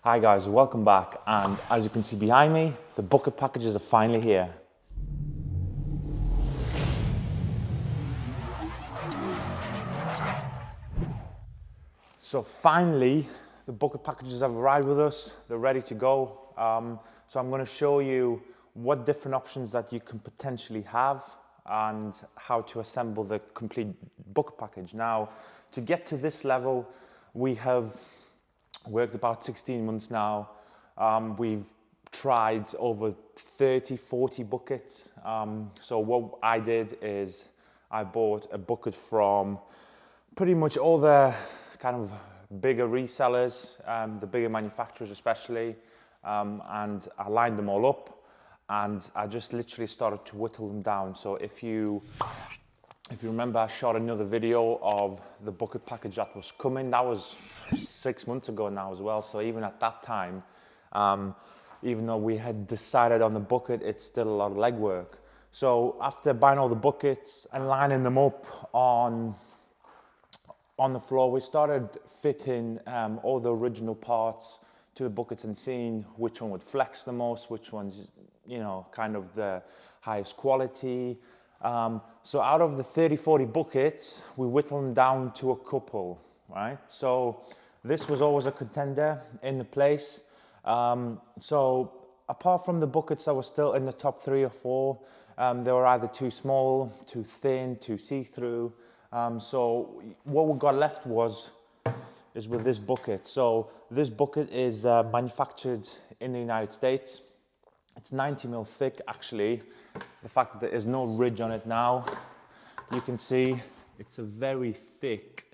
Hi guys, welcome back, and as you can see behind me, the bucket packages are finally here. So finally, the bucket packages have arrived with us. They're ready to go. So I'm going to show you what different options that you can potentially have and how to assemble the complete bucket package. Now, to get to this level, we have worked about 16 months now. We've tried over 30, 40 buckets. So what I did is I bought a bucket from pretty much all the kind of bigger resellers, the bigger manufacturers especially, and I lined them all up and I just literally started to whittle them down. So if you remember, I shot another video of the bucket package that was coming. That was 6 months ago now as well. So even at that time, even though we had decided on the bucket, it's still a lot of legwork. So after buying all the buckets and lining them up on the floor, we started fitting all the original parts to the buckets and seeing which one would flex the most, which one's, you know, kind of the highest quality. So out of the 30, 40 buckets, we whittled them down to a couple, right? So this was always a contender in the place. So apart from the buckets that were still in the top 3 or 4, they were either too small, too thin, too see-through. So what we got left is with this bucket. So this bucket is manufactured in the United States. It's 90 mil thick, actually. The fact that there is no ridge on it now, you can see it's a very thick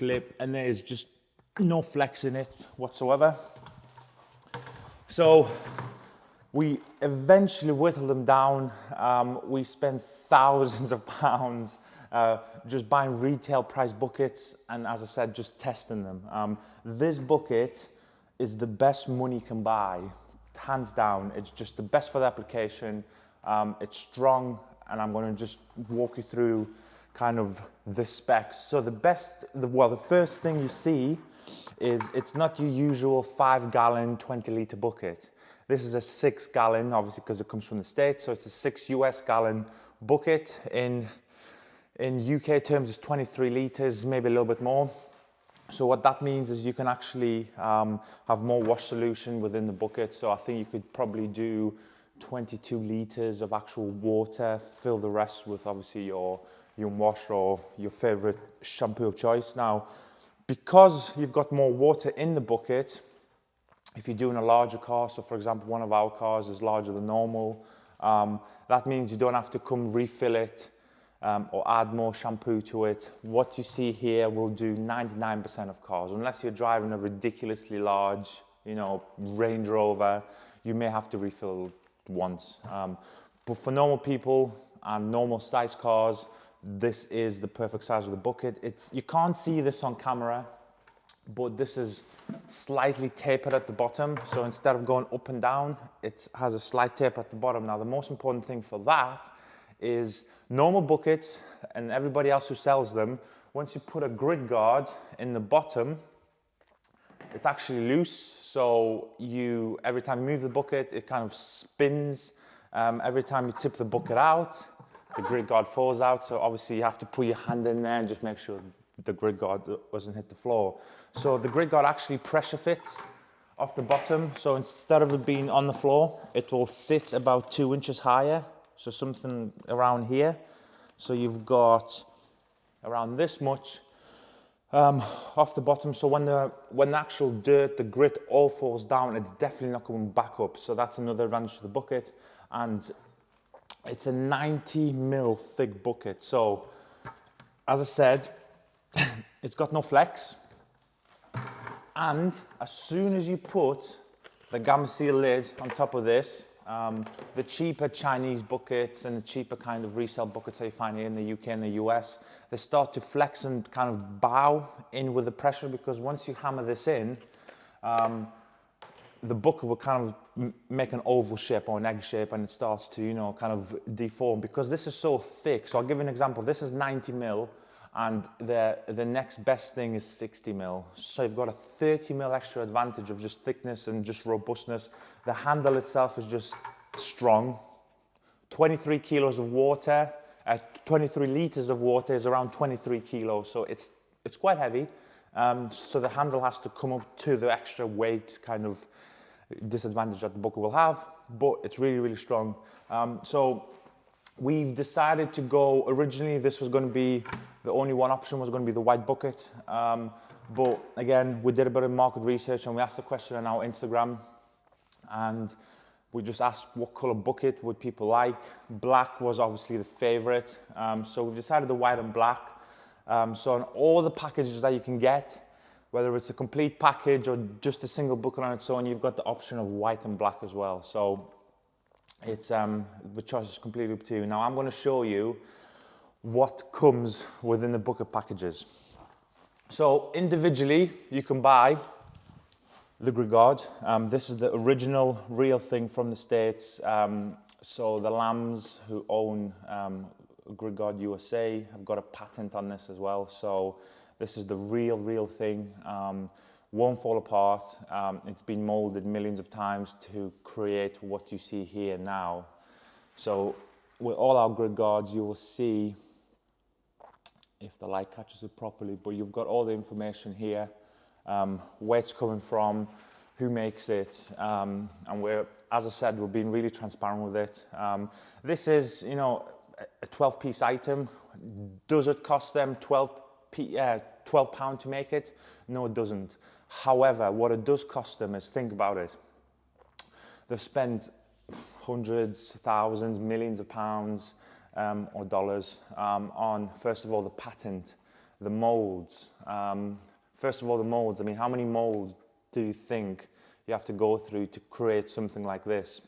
lip, and there is just no flex in it whatsoever. So we eventually whittled them down. We spent thousands of pounds just buying retail price buckets, and as I said, just testing them. This bucket is the best money can buy, hands down. It's just the best for the application. It's strong, and I'm going to just walk you through kind of the specs. So the first thing you see is it's not your usual 5-gallon, 20-liter bucket. This is a 6-gallon, obviously because it comes from the States, so it's a 6 US gallon bucket. In UK terms, it's 23 liters, maybe a little bit more. So what that means is you can actually have more wash solution within the bucket. So I think you could probably do 22 liters of actual water, fill the rest with obviously your wash or your favorite shampoo of choice. Now, because you've got more water in the bucket, if you're doing a larger car, so for example, one of our cars is larger than normal, that means you don't have to come refill it or add more shampoo to it. What you see here will do 99% of cars. Unless you're driving a ridiculously large, you know, Range Rover, you may have to refill once. But for normal people and normal size cars, this is the perfect size of the bucket. You can't see this on camera, but this is slightly tapered at the bottom. So instead of going up and down, it has a slight taper at the bottom. Now, the most important thing for that is normal buckets and everybody else who sells them, once you put a grid guard in the bottom, it's actually loose. So every time you move the bucket, it kind of spins. Every time you tip the bucket out, the grid guard falls out. So obviously you have to put your hand in there and just make sure the grid guard doesn't hit the floor. So the grid guard actually pressure fits off the bottom. So instead of it being on the floor, it will sit about 2 inches higher. So something around here. So you've got around this much off the bottom. So when the actual dirt, the grit all falls down, it's definitely not going back up. So that's another advantage to the bucket. And it's a 90 mil thick bucket. So as I said, it's got no flex. And as soon as you put the Gamma Seal lid on top of this, the cheaper Chinese buckets and the cheaper kind of resale buckets that you find here in the UK and the US, they start to flex and kind of bow in with the pressure, because once you hammer this in, the bucket will kind of make an oval shape or an egg shape, and it starts to, you know, kind of deform because this is so thick. So I'll give you an example. This is 90 mil, and the next best thing is 60 mil. So you've got a 30 mil extra advantage of just thickness and just robustness. The handle itself is just strong. 23 kilos of water, 23 liters of water is around 23 kilos, so it's quite heavy. So the handle has to come up to the extra weight kind of disadvantage that the bucket will have, but it's really, really strong. So we've decided to go, originally this was going to be, the only one option was going to be the white bucket. But again, we did a bit of market research and we asked the question on our Instagram, and we just asked what color bucket would people like. Black was obviously the favorite. So we've decided the white and black. So on all the packages that you can get, whether it's a complete package or just a single bucket on its own, you've got the option of white and black as well. So it's the choice is completely up to you. Now I'm going to show you what comes within the bucket packages. So individually, you can buy the grid guard. This is the original, real thing from the States. So the Lambs who own Grid Guard USA have got a patent on this as well. So this is the real thing. Won't fall apart. It's been molded millions of times to create what you see here now. So with all our grid guards, you will see, if the light catches it properly, but you've got all the information here, where it's coming from, who makes it, and we're, as I said, we're being really transparent with it. This is, you know, a 12-piece item. Does it cost them £12 to make it? No, it doesn't. However, what it does cost them is, think about it. They've spent hundreds, thousands, millions of pounds or dollars on, first of all, the patent, the molds. First of all, the molds. I mean, how many molds do you think you have to go through to create something like this?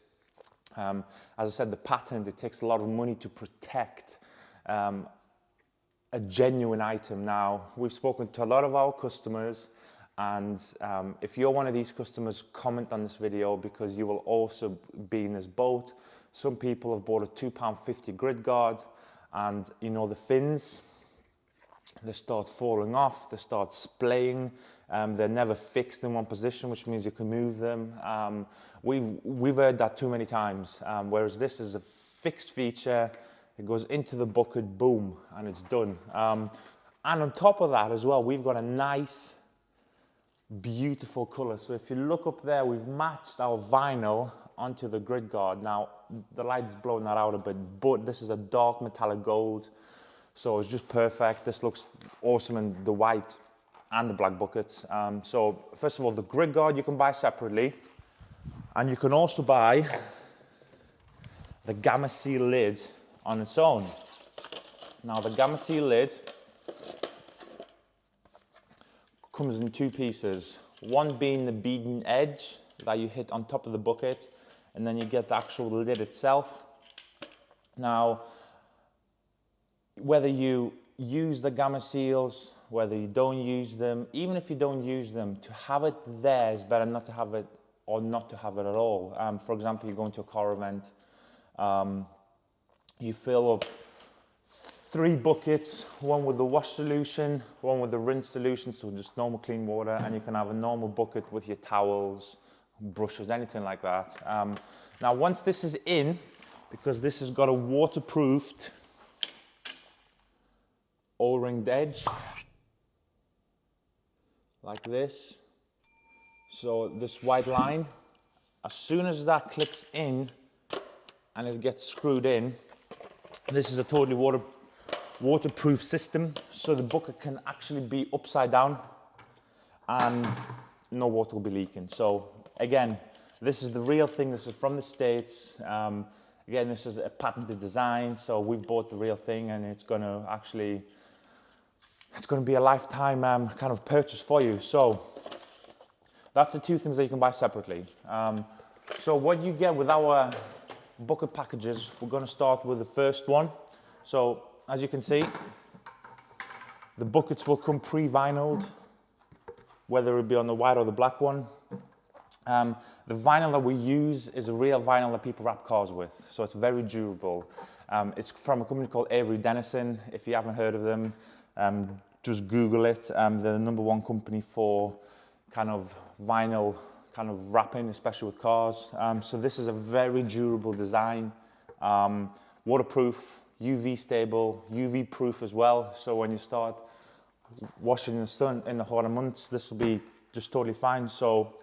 As I said, the patent, it takes a lot of money to protect a genuine item. Now, we've spoken to a lot of our customers, and if you're one of these customers, comment on this video, because you will also be in this boat. Some people have bought a £2.50 grid guard, and you know, the fins, they start falling off, they start splaying, they're never fixed in one position, which means you can move them. We've heard that too many times, whereas this is a fixed feature. It goes into the bucket, boom, and it's done. And on top of that as well, we've got a nice, beautiful color. So if you look up there, we've matched our vinyl onto the grid guard. Now, the light's blown that out a bit, but this is a dark metallic gold. So it's just perfect. This looks awesome in the white and the black buckets. So first of all, the grid guard you can buy separately, and you can also buy the Gamma Seal lid on its own. Now the Gamma Seal lid comes in two pieces. One being the beading edge that you hit on top of the bucket, and then you get the actual lid itself. Now, whether you use the Gamma Seals, whether you don't use them, even if you don't use them, to have it there is better not to have it, or not to have it at all. For example, you go into a car event, you fill up 3 buckets, one with the wash solution, one with the rinse solution, so just normal clean water, and you can have a normal bucket with your towels, brushes, anything like that. Now, once this is in, because this has got a waterproofed O-ringed edge, like this. So this white line, as soon as that clips in and it gets screwed in, this is a totally waterproof system, so the bucket can actually be upside down and no water will be leaking. So again, this is the real thing. This is from the States. Again, this is a patented design, so we've bought the real thing, and it's going to be a lifetime kind of purchase for you. So that's the 2 things that you can buy separately. So what you get with our bucket packages, we're going to start with the first one. So as you can see, the buckets will come pre-vinyled, whether it be on the white or the black one. The vinyl that we use is a real vinyl that people wrap cars with, so it's very durable. It's from a company called Avery Dennison. If you haven't heard of them, Just Google it. They're the #1 company for kind of vinyl kind of wrapping, especially with cars. So this is a very durable design, waterproof, UV stable, UV proof as well. So when you start washing in the sun in the hotter months, this will be just totally fine. So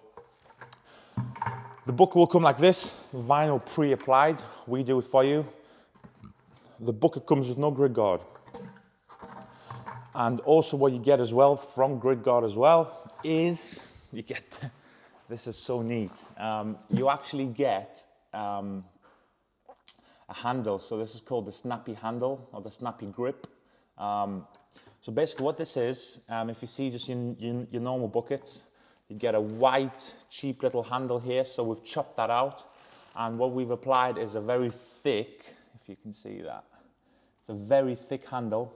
the bucket will come like this, vinyl pre-applied. We do it for you. The bucket comes with no grid guard. And also what you get as well from grid guard as well is you get, this is so neat. You actually get a handle. So this is called the snappy handle or the snappy grip. So basically what this is, if you see just your normal buckets, you get a white, cheap little handle here. So we've chopped that out. And what we've applied is a very thick, if you can see that, it's a very thick handle.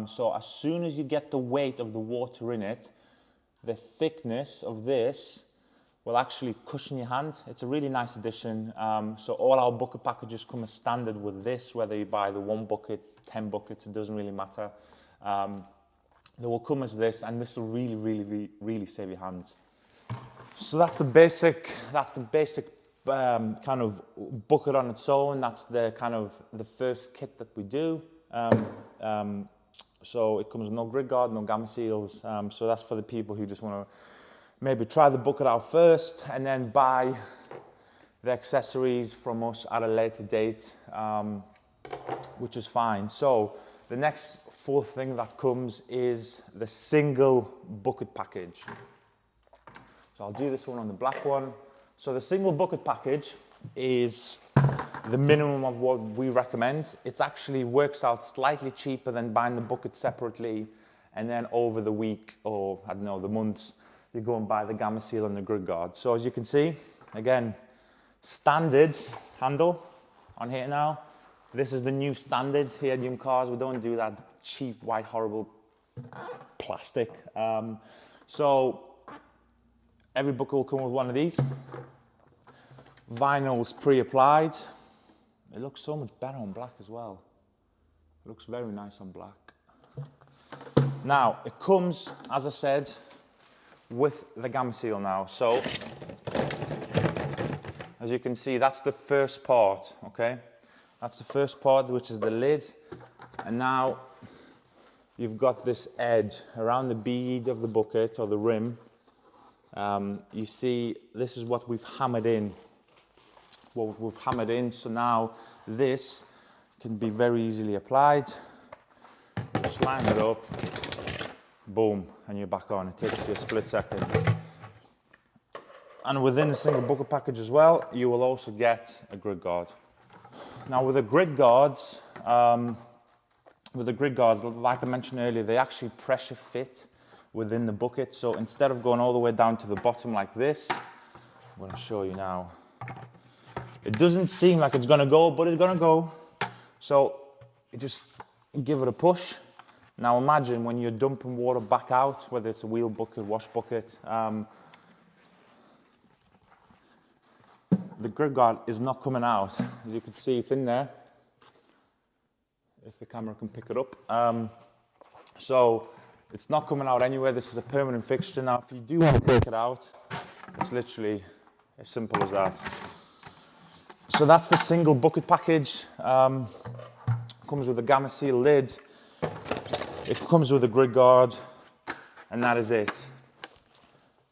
So as soon as you get the weight of the water in it, the thickness of this will actually cushion your hand. It's a really nice addition. So all our bucket packages come as standard with this, whether you buy the 1 bucket, 10 buckets, it doesn't really matter. They will come as this, and this will really save your hands. So that's the basic kind of bucket on its own. That's the kind of the first kit that we do. So it comes with no grid guard, no gamma seals. So that's for the people who just want to maybe try the bucket out first and then buy the accessories from us at a later date, which is fine. So the next full thing that comes is the single bucket package. So I'll do this one on the black one. So the single bucket package is the minimum of what we recommend. It actually works out slightly cheaper than buying the bucket separately, and then over the week or I don't know, the months, you go and buy the gamma seal and the grid guard. So as you can see, again, standard handle on here now. This is the new standard here at YumCars. We don't do that cheap, white, horrible plastic. So every bucket will come with one of these. Vinyl's pre-applied. It looks so much better on black as well. It looks very nice on black. Now, it comes, as I said, with the gamma seal now. So, as you can see, that's the first part, okay? That's the first part, which is the lid. And now, you've got this edge around the bead of the bucket, or the rim. You see, this is what we've hammered in. So now this can be very easily applied. Just line it up, boom, and you're back on. It takes you a split second. And within the single bucket package as well, you will also get a grid guard. Now with the grid guards, like I mentioned earlier, they actually pressure fit within the bucket. So instead of going all the way down to the bottom like this, I'm going to show you now. It doesn't seem like it's going to go, but it's going to go. So you just give it a push. Now imagine when you're dumping water back out, whether it's a wheel bucket, wash bucket, the grid guard is not coming out. As you can see, it's in there, if the camera can pick it up. So it's not coming out anywhere. This is a permanent fixture. Now, if you do want to take it out, it's literally as simple as that. So that's the single bucket package. Comes with a gamma seal lid. It comes with a grid guard, and that is it.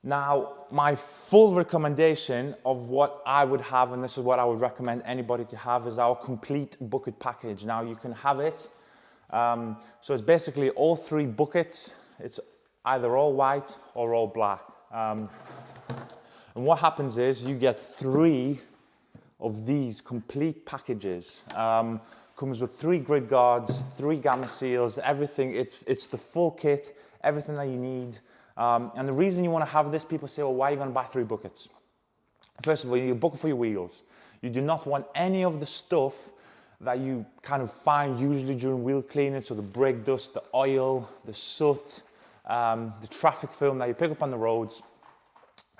Now, my full recommendation of what I would have, and this is what I would recommend anybody to have, is our complete bucket package. Now, you can have it. So it's basically all 3 buckets. It's either all white or all black. And what happens is you get 3 of these complete packages. Comes with 3 grid guards, 3 gamma seals, everything. It's the full kit, everything that you need. And the reason you want to have this, people say, well, why are you going to buy 3 buckets? First of all, you need a bucket for your wheels. You do not want any of the stuff that you kind of find usually during wheel cleaning, so the brake dust, the oil, the soot, the traffic film that you pick up on the roads.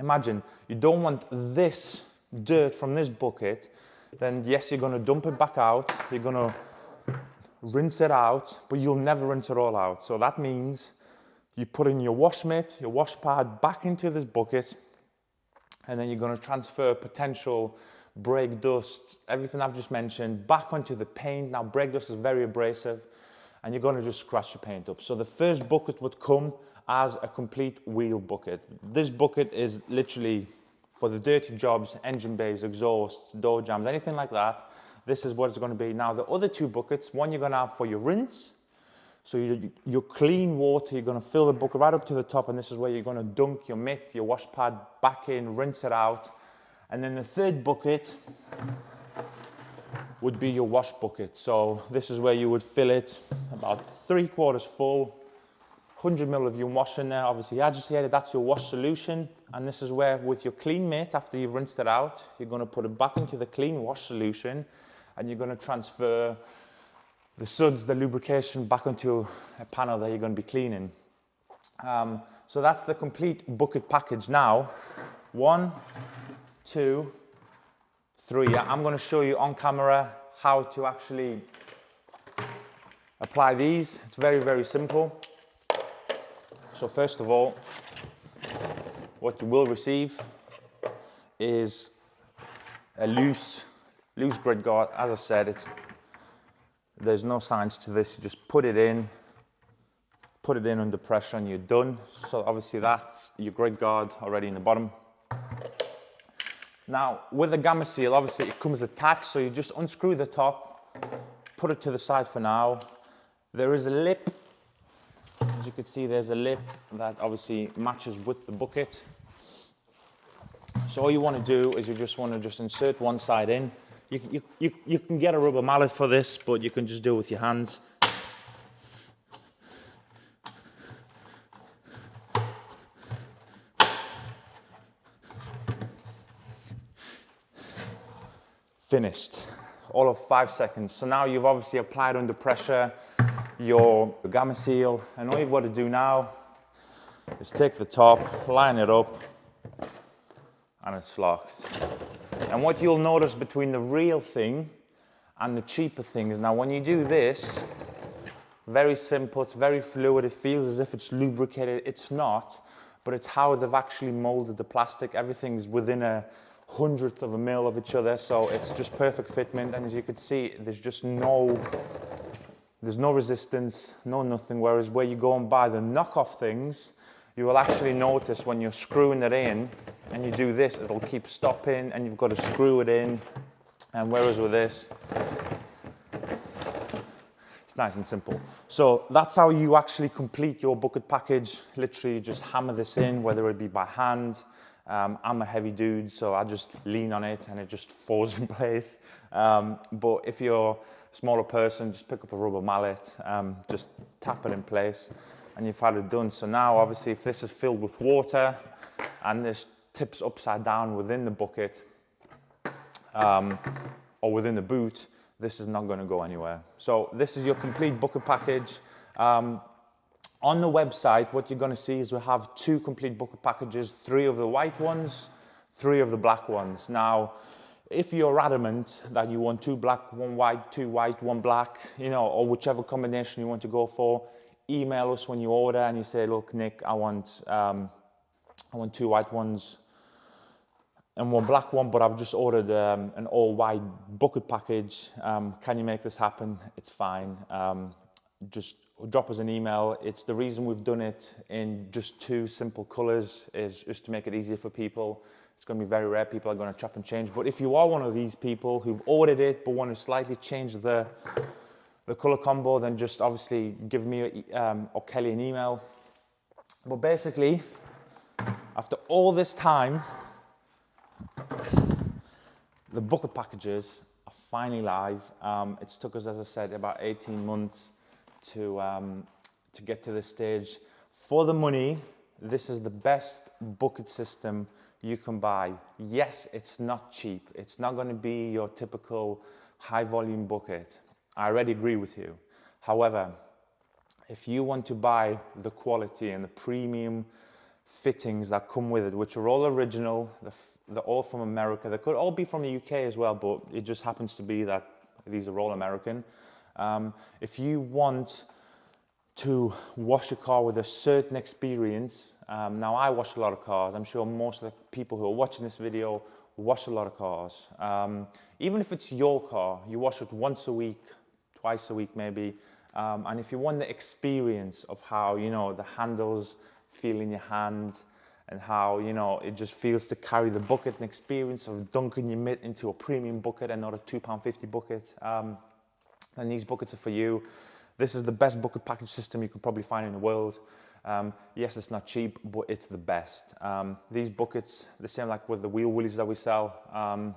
Imagine, you don't want this dirt from this bucket, then yes, you're going to dump it back out, you're going to rinse it out, but you'll never rinse it all out. So that means you put in your wash mitt, your wash pad back into this bucket, and then you're going to transfer potential brake dust, everything I've just mentioned, back onto the paint. Now, brake dust is very abrasive, and you're going to just scratch the paint up. So the first bucket would come as a complete wheel bucket. This bucket is literally for the dirty jobs, engine bays, exhausts, door jambs, anything like that. This is what it's going to be. Now, the other two buckets, one you're going to have for your rinse. So your clean water, you're going to fill the bucket right up to the top, and this is where you're going to dunk your mitt, your wash pad back in, rinse it out. And then the third bucket would be your wash bucket. So this is where you would fill it about 3/4 full, 100 ml of your wash in there, obviously agitated, that's your wash solution. And this is where, with your clean mitt, after you've rinsed it out, you're going to put it back into the clean wash solution, and you're going to transfer the suds, the lubrication, back onto a panel that you're going to be cleaning. So that's the complete bucket package. Now, 1, 2, 3. I'm going to show you on camera how to actually apply these. It's very, very simple. So first of all, what you will receive is a loose grid guard. As I said, there's no science to this. You just put it in under pressure, and you're done. So obviously that's your grid guard already in the bottom. Now, with the gamma seal, obviously it comes attached, so you just unscrew the top, put it to the side for now. There is a lip. As you can see, there's a lip that obviously matches with the bucket. So all you want to do is you just want to just insert one side in. You can get a rubber mallet for this, but you can just do it with your hands. Finished. All of 5 seconds. So now you've obviously applied under pressure your gamma seal, and all you've got to do now is take the top, line it up, and it's locked. And what you'll notice between the real thing and the cheaper thing is, now when you do this, very simple, it's very fluid, it feels as if it's lubricated. It's not, but it's how they've actually molded the plastic. Everything's within a 100th of a mil of each other, so it's just perfect fitment. And as you can see, there's no resistance, no nothing. Whereas where you go and buy the knockoff things, you will actually notice when you're screwing it in and you do this, it'll keep stopping, and you've got to screw it in. And whereas with this, it's nice and simple. So that's how you actually complete your bucket package. Literally just hammer this in, whether it be by hand. I'm a heavy dude, so I just lean on it and it just falls in place. But if you're a smaller person, just pick up a rubber mallet, just tap it in place, and you've had it done. So now, obviously, if this is filled with water and this tips upside down within the bucket or within the boot, this is not going to go anywhere. So this is your complete bucket package. On the website, what you're going to see is we have 2 complete bucket packages, 3 of the white ones, 3 of the black ones. Now, if you're adamant that you want 2 black, 1 white, 2 white, 1 black, or whichever combination you want to go for, email us when you order and you say, look, Nick, I want 2 white ones and 1 black one, but I've just ordered an all-white bucket package. Can you make this happen? It's fine. Just drop us an email. It's the reason we've done it in just 2 simple colors is just to make it easier for people. It's going to be very rare people are going to chop and change. But if you are one of these people who've ordered it but want to slightly change the color combo, then just obviously give me or Kelly an email. But basically, after all this time, the bucket packages are finally live. It's took us, as I said, about 18 months to get to this stage. For the money, this is the best bucket system you can buy. Yes, it's not cheap. It's not going to be your typical high volume bucket. I already agree with you. However, if you want to buy the quality and the premium fittings that come with it, which are all original, they're all from America. They could all be from the UK as well, but it just happens to be that these are all American. If you want to wash a car with a certain experience, now I wash a lot of cars. I'm sure most of the people who are watching this video wash a lot of cars. Even if it's your car, you wash it once a week, twice a week maybe. And if you want the experience of how, you know, the handles feel in your hand and how, you know, it just feels to carry the bucket, an experience of dunking your mitt into a premium bucket and not a £2.50 bucket, and these buckets are for you. This is the best bucket package system you could probably find in the world. Yes, it's not cheap, but it's the best. These buckets, the same like with the wheel willies that we sell,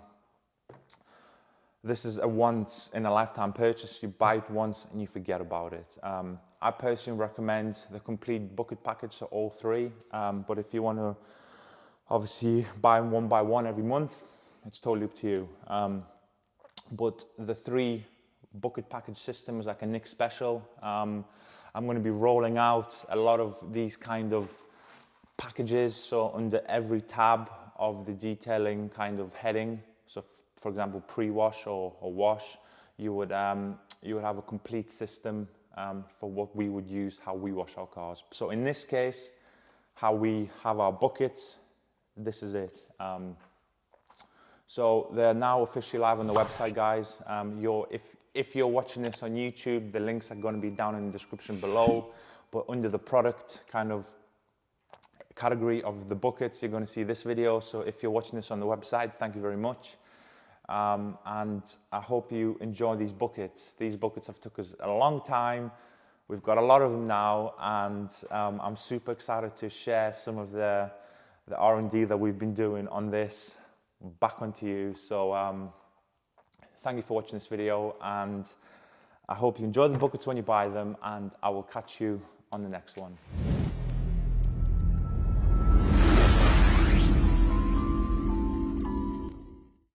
this is a once in a lifetime purchase. You buy it once and you forget about it. I personally recommend the complete bucket package, so all three. But if you want to obviously buy them one by one every month, it's totally up to you. But the three bucket package system is like a Nick special. I'm going to be rolling out a lot of these kind of packages, so under every tab of the detailing kind of heading. So for example, pre-wash or wash, you would have a complete system for what we would use, how we wash our cars. So in this case, how we have our buckets, this is it. So they're now officially live on the website, guys. If you're watching this on YouTube, the links are going to be down in the description below. But under the product kind of category of the buckets, you're going to see this video. So if you're watching this on the website, thank you very much. And I hope you enjoy these buckets. These buckets have took us a long time. We've got a lot of them now, and I'm super excited to share some of the R&D that we've been doing on this back onto you. So thank you for watching this video, and I hope you enjoy the buckets when you buy them, and I will catch you on the next one.